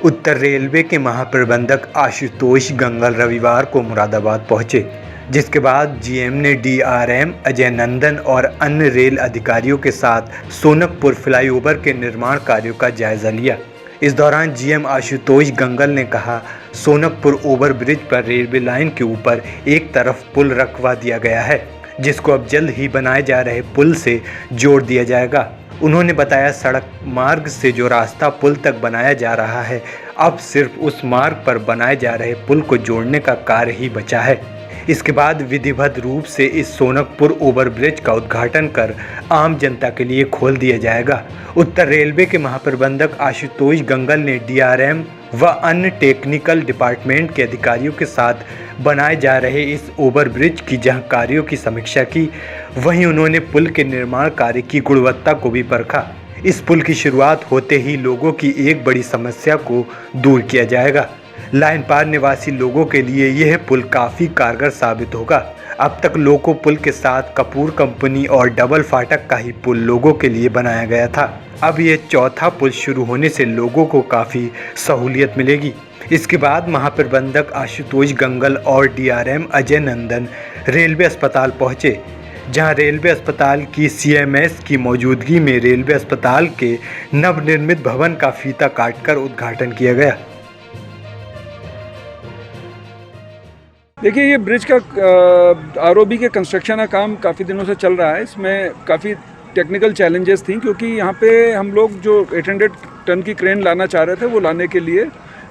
उत्तर railway के महाप्रबंधक आशुतोष गंगल रविवार को मुरादाबाद पहुंचे, जिसके बाद जीएम ने डीआरएम अजय नंदन और अन्य रेल अधिकारियों के साथ सोनकपुर फ्लाईओवर के निर्माण कार्यों का जायजा लिया। इस दौरान जीएम आशुतोष गंगल ने कहा, सोनकपुर ओवर ब्रिज पर रेलवे लाइन के ऊपर एक तरफ पुल रखवा दिया गया है, जिसको अब जल्द ही बनाए जा रहे पुल से जोड़ दिया जाएगा। उन्होंने बताया, सड़क मार्ग से जो रास्ता पुल तक बनाया जा रहा है, अब सिर्फ उस मार्ग पर बनाए जा रहे पुल को जोड़ने का कार्य ही बचा है। इसके बाद विधिवत रूप से इस सोनकपुर ओवरब्रिज का उद्घाटन कर आम जनता के लिए खोल दिया जाएगा। उत्तर रेलवे के महाप्रबंधक आशुतोष गंगल ने डीआरएम व अन्य टेक्निकल डिपार्टमेंट के अधिकारियों के साथ बनाए जा रहे इस ओवरब्रिज की जहां कार्यों की समीक्षा की, वहीं उन्होंने पुल के निर्माण कार्य की गुणवत्ता को भी परखा। इस पुल की शुरुआत होते ही लोगों की एक बड़ी समस्या को दूर किया जाएगा। लाइन पार निवासी लोगों के लिए यह पुल काफ़ी कारगर साबित होगा। अब तक लोको पुल के साथ कपूर कंपनी और डबल फाटक का ही पुल लोगों के लिए बनाया गया था। अब ये चौथा पुल शुरू होने से लोगों को काफ़ी सहूलियत मिलेगी। इसके बाद महाप्रबंधक आशुतोष गंगल और डीआरएम अजय नंदन रेलवे अस्पताल पहुंचे, जहां रेलवे अस्पताल की सीएमएस की मौजूदगी में रेलवे अस्पताल के नवनिर्मित भवन का फीता काटकर उद्घाटन किया गया। देखिए, ये ब्रिज का आरओबी के कंस्ट्रक्शन का काम काफ़ी दिनों से चल रहा है। इसमें काफ़ी टेक्निकल चैलेंजेस थी, क्योंकि यहाँ पे हम लोग जो 800 टन की क्रेन लाना चाह रहे थे, वो लाने के लिए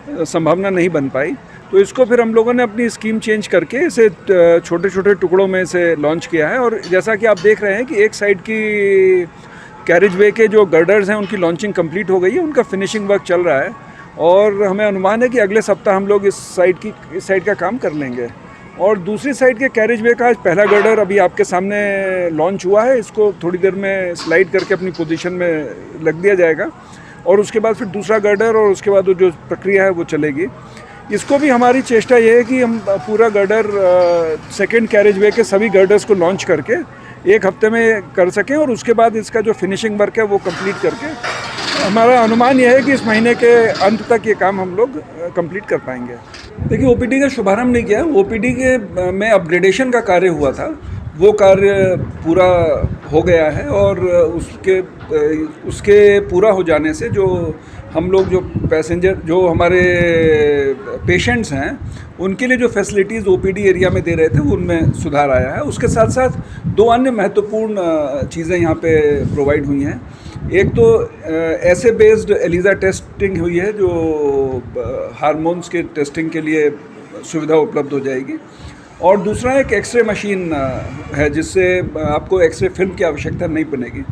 संभावना नहीं बन पाई। तो इसको फिर हम लोगों ने अपनी स्कीम चेंज करके इसे छोटे छोटे टुकड़ों में से लॉन्च किया है। और जैसा कि आप देख रहे हैं कि एक साइड की कैरेज वे के जो गर्डर्स हैं, उनकी लॉन्चिंग कंप्लीट हो गई है, उनका फिनिशिंग वर्क चल रहा है। और हमें अनुमान है कि अगले सप्ताह हम लोग इस साइड का काम कर लेंगे। और दूसरी साइड के कैरेज वे का आज पहला गर्डर अभी आपके सामने लॉन्च हुआ है। इसको थोड़ी देर में स्लाइड करके अपनी पोजीशन में लग दिया जाएगा, और उसके बाद फिर दूसरा गर्डर, और उसके बाद जो प्रक्रिया है वो चलेगी। इसको भी हमारी चेष्टा ये है कि हम पूरा गर्डर सेकेंड कैरेज वे के सभी गर्डर्स को लॉन्च करके एक हफ्ते में कर सकें, और उसके बाद इसका जो फिनिशिंग वर्क है वो कंप्लीट करके हमारा अनुमान यह है कि इस महीने के अंत तक ये काम हम लोग कंप्लीट कर पाएंगे। देखिए, ओपीडी का शुभारंभ नहीं किया। ओपीडी के में अपग्रेडेशन का कार्य हुआ था, वो कार्य पूरा हो गया है। और उसके पूरा हो जाने से जो हम लोग जो हमारे पेशेंट्स हैं, उनके लिए जो फैसिलिटीज़ ओपीडी एरिया में दे रहे थे, उनमें सुधार आया है। उसके साथ साथ दो अन्य महत्वपूर्ण चीज़ें यहाँ पे प्रोवाइड हुई हैं। एक तो ऐसे बेस्ड एलिजा टेस्टिंग हुई है, जो हार्मोन्स के टेस्टिंग के लिए सुविधा उपलब्ध हो जाएगी। और दूसरा एक एक्सरे मशीन है, जिससे आपको एक्सरे फिल्म की आवश्यकता नहीं पड़ेगी,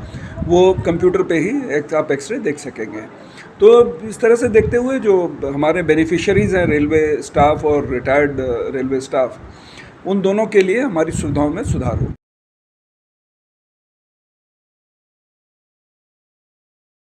वो कंप्यूटर पे ही आप एक्सरे देख सकेंगे। तो इस तरह से देखते हुए जो हमारे बेनिफिशियरीज़ हैं, रेलवे स्टाफ और रिटायर्ड रेलवे स्टाफ, उन दोनों के लिए हमारी सुविधाओं में सुधार हो।